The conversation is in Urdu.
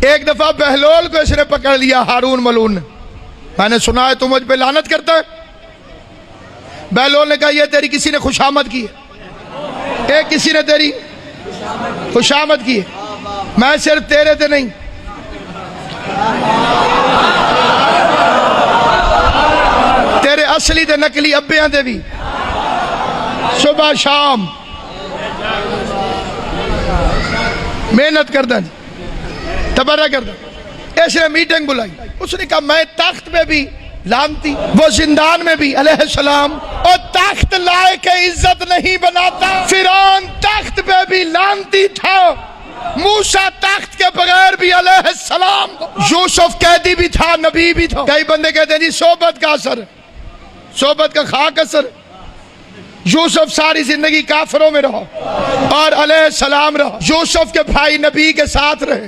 ایک دفعہ بہلول کو اس نے پکڑ لیا، ہارون ملعون نے، میں نے سنا ہے تو مجھ پہ لعنت کرتا ہے۔ بہلول نے کہا یہ تیری کسی نے خوشامد کی ہے، ایک کسی نے تیری خوشامد کی ہے، میں صرف تیرے تے نہیں، تیرے اصلی تے نقلی ابیاں تے بھی صبح شام محنت کردہ تبرہ کردہ۔ اس نے میٹنگ بلائی، اس نے کہا میں تخت پہ بھی لانتی، وہ زندان میں بھی علیہ السلام، اور تخت لائے کہ عزت نہیں بناتا، فرعون تخت پہ بھی لانتی تھا، موسیٰ تخت کے بغیر بھی علیہ السلام، یوسف قیدی بھی تھا، نبی بھی تھا۔ کئی بندے کہتے ہیں جی صحبت کا اثر، صحبت کا خاک اثر۔ یوسف ساری زندگی کافروں میں رہا اور علیہ السلام رہا، یوسف کے بھائی نبی کے ساتھ رہے۔